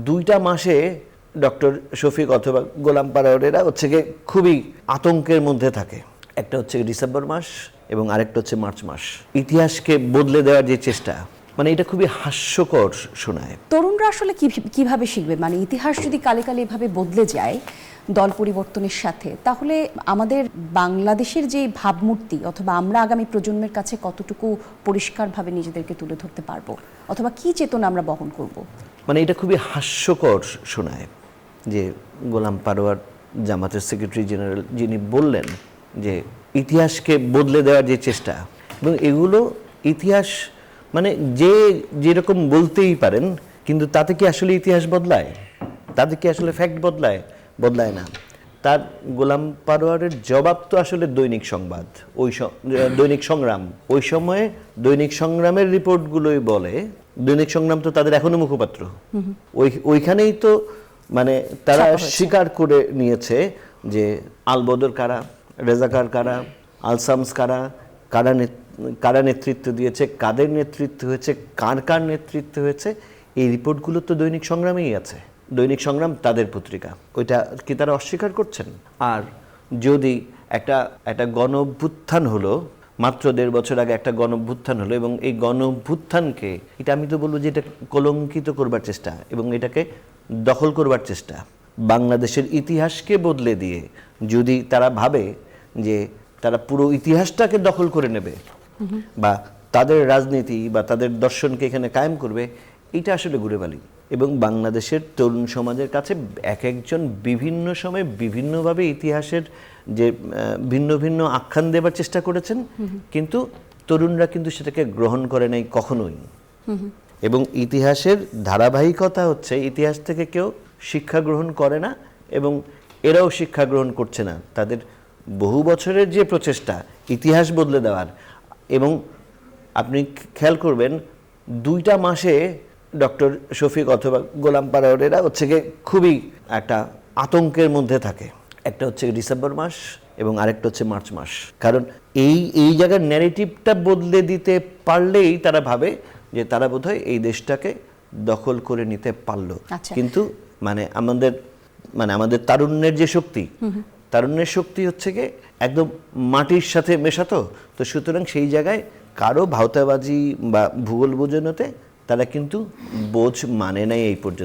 2টা মাসে ডক্টর শফিক অথবা গোলাম পারাওয়ারেরা হচ্ছে গিয়ে খুবই আতঙ্কের মধ্যে থাকে। একটা হচ্ছে ডিসেম্বর মাস এবং আরেকটা হচ্ছে মার্চ মাস। ইতিহাসকে বদলে দেওয়ার যে চেষ্টা, মানে এটা খুবই হাস্যকর শোনায়। তরুণরা আসলে কিভাবে শিখবে? মানে ইতিহাস যদি কালে কালে এভাবে বদলে যায় দল পরিবর্তনের সাথে, তাহলে আমাদের বাংলাদেশের যে ভাবমূর্তি অথবা আমরা আগামী প্রজন্মের কাছে কতটুকু পরিষ্কারভাবে নিজেদেরকে তুলে ধরতে পারবো, অথবা কি চেতনা আমরা বহন করব? মানে এটা খুবই হাস্যকর শোনায় যে গোলাম পারোয়ার জামাতের সেক্রেটারি জেনারেল যিনি বললেন যে ইতিহাসকে বদলে দেওয়ার যে চেষ্টা, এবং এগুলো ইতিহাস মানে যে যেরকম বলতেই পারেন, কিন্তু তাতে কি আসলে ইতিহাস বদলায়? তাতে কি আসলে ফ্যাক্ট বদলায়? বদলায় না। তার গোলাম পারোয়ারের জবাব তো আসলে দৈনিক সংবাদ, দৈনিক সংগ্রাম। ওই সময়ে দৈনিক সংগ্রামের রিপোর্টগুলোই বলে, দৈনিক সংগ্রাম তো তাদের এখনো মুখপাত্র, ওইখানেই তো মানে তারা স্বীকার করে নিয়েছে যে আলবদর কারা, রেজাকার কারা, আলসামস কারা, কারা নেতৃত্ব দিয়েছে, কাদের নেতৃত্ব হয়েছে, কার নেতৃত্ব হয়েছে, এই রিপোর্টগুলো তো দৈনিক সংগ্রামেই আছে। দৈনিক সংগ্রাম তাদের পত্রিকা, ওইটা কি তারা অস্বীকার করছেন? আর যদি একটা গণ অভ্যুত্থান হলো, মাত্র 1.5 বছর আগে একটা গণ অভ্যুত্থান হলো, এবং এই গণ অভ্যুত্থানকে এটা আমি তো বলবো যে এটা কলঙ্কিত করবার চেষ্টা এবং এটাকে দখল করবার চেষ্টা, বাংলাদেশের ইতিহাসকে বদলে দিয়ে যদি তারা ভাবে যে তারা পুরো ইতিহাসটাকে দখল করে নেবে বা তাদের রাজনীতি বা তাদের দর্শনকে এখানে কায়েম করবে, এটা আসলে ঘুরে বালি। এবং বাংলাদেশের তরুণ সমাজের কাছে এক একজন বিভিন্ন সময়ে বিভিন্নভাবে ইতিহাসের যে ভিন্ন ভিন্ন আখ্যান দেবার চেষ্টা করেছেন, কিন্তু তরুণরা কিন্তু সেটাকে গ্রহণ করে নাই কখনোই। এবং ইতিহাসের ধারাবাহিকতা হচ্ছে ইতিহাস থেকে কেউ শিক্ষা গ্রহণ করে না এবং এরাও শিক্ষা গ্রহণ করছে না। তাদের বহু বছরের যে প্রচেষ্টা ইতিহাস বদলে দেওয়ার, এবং আপনি খেয়াল করবেন 2টা মাসে ডক্টর শফিক অথবা গোলাম পারাওয়ারেরা হচ্ছে গিয়ে খুবই একটা আতঙ্কের মধ্যে থাকে। একটা হচ্ছে ডিসেম্বর মাস এবং আরেকটা হচ্ছে মার্চ মাস। কারণ এই জায়গার ন্যারেটিভটা বদলে দিতে পারলেই তারা ভাবে যে তারা বোধহয় এই দেশটাকে দখল করে নিতে পারলো। কিন্তু আমাদের তারুণ্যের যে শক্তি, তারুণ্যের শক্তি হচ্ছে গিয়ে একদম মাটির সাথে মেশাতো, তো সুতরাং সেই জায়গায় কারো ভাওতাবাজি বা ভূগোল বোঝানোতে তারা কিন্তু বোঝ মানে নাই এই পর্যন্ত।